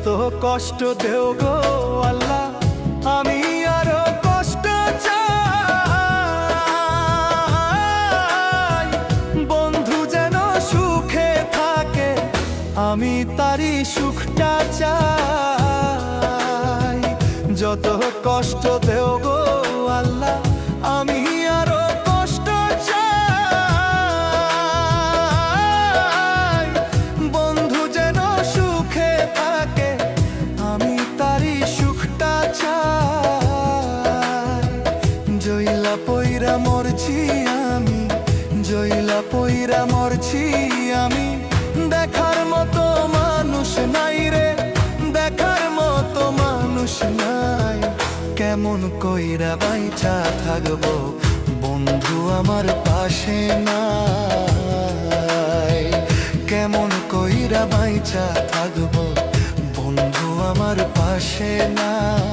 যত কষ্ট দেও গো আল্লাহ, আমি আরো কষ্ট চাই। বন্ধু যেন সুখে থাকে, আমি তারই সুখটা চাই। যত কষ্ট দেও গো আল্লাহ, আমি আরো কষ্ট চাই। বন্ধু যেন সুখে থাকে, আমি তারই সুখটা চাই। জইলা পইরা মরছি আমি, জইলা পইরা মরছি আমি। দেখার মতো মানুষ নাই রে, দেখার মতো মানুষ নাই। কেমন কইরা বাইচা থাকবো, বন্ধু আমার পাশে নাই। কেমন কইরা বাইচা থাকবো, বন্ধু আমার পাশে নাই।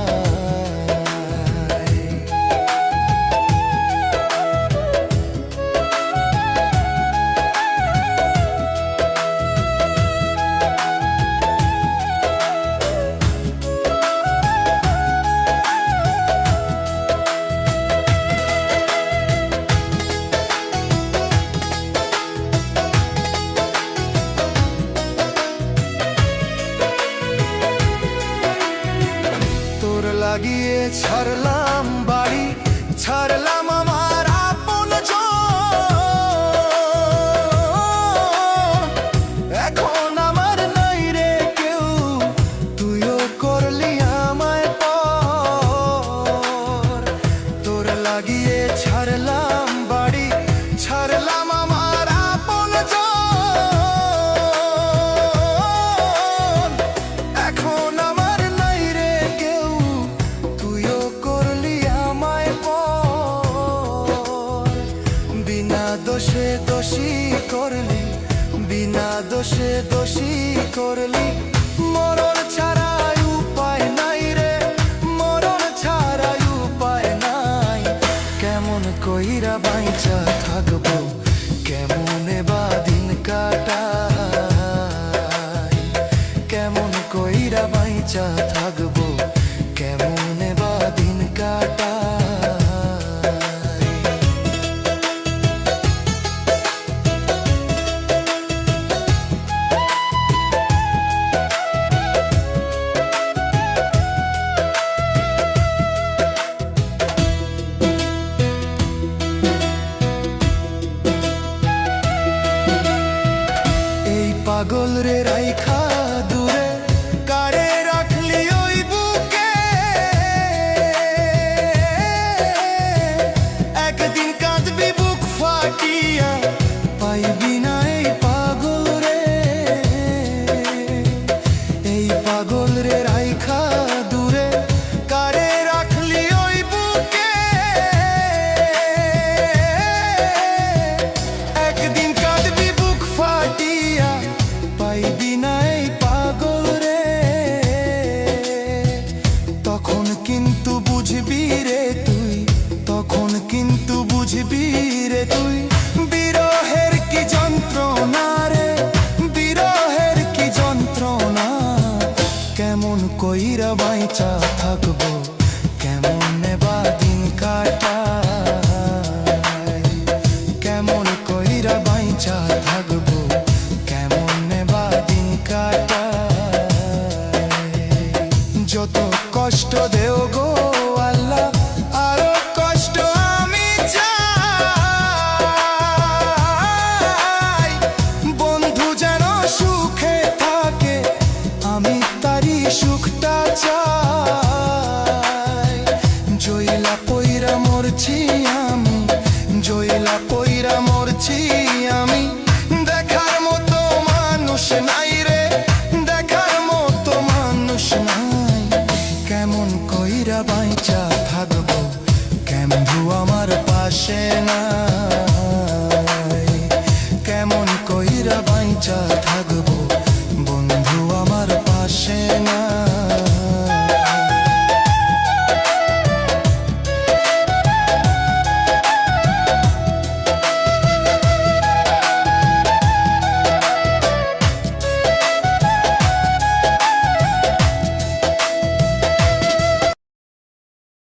লাগিয়ে ছাড়লাম বাড়ি, ছাড়লাম আমার আপনজন। এখন আমার নাই রে কেউ, তুইও করলি আমায় পর। তোর লাগিয়ে ছাড়লাম বাড়ি, ছাড়লাম আমার আপনজন। এখন আমার নাই রে কেউ, তুইও করলি আমায় পর। বিনা দোষে দোষী করলি, বিনা দোষে দোষী করলি। মরণ ছাড়াই উপায় নাই রে, মরণ ছাড়াই উপায় নাই। কেমন কইরা বাইচা থাকবো, কেমনে বা দিন কাটাই। কেমন কইরা বাইচা থাকবো, কেমনে বা দিন কাটাই। এই পাগল রে রাইখা দূরে, কারে রাখলি ওই বুকে। একদিন কাঁদবি বুক ফাটিয়া, পাইবি না এই পাগল রে। এই পাগল রে রাইখা দূরে, কারে রাখলি ওই বুকে। একদিন কাঁদবি বুক ফাটিয়া, পাইবি না এই পাগল রে। তখন কিন্তু বুঝবি রে তুই, তখন কিন্তু বুঝবি রে তুই। বিরহের কি যন্ত্রণা রে, বিরহের কি যন্ত্রণা। কেমন কইরা বাইচা থাকবো, কেমনে বা দিন কাটাই। কেমন কইরা বাইচা থাকবো, কেমনে বা দিন কাটাই। যত কষ্ট দেও গো আল্লাহ, আরো কষ্ট আমি চাই। বন্ধু যেন সুখে থাকে, আমি তারই সুখটা চাই। জইলা পইরা মরছি আমি, জইলা পইরা মরছি আমি। দেখার মতো মানুষ নাই রে, দেখার মতো মানুষ নাই। কেমন কইরা বাইচা থাকবো, কেমধু আমার পাশে নাই। কেমন কইরা বাইচা থাকবো,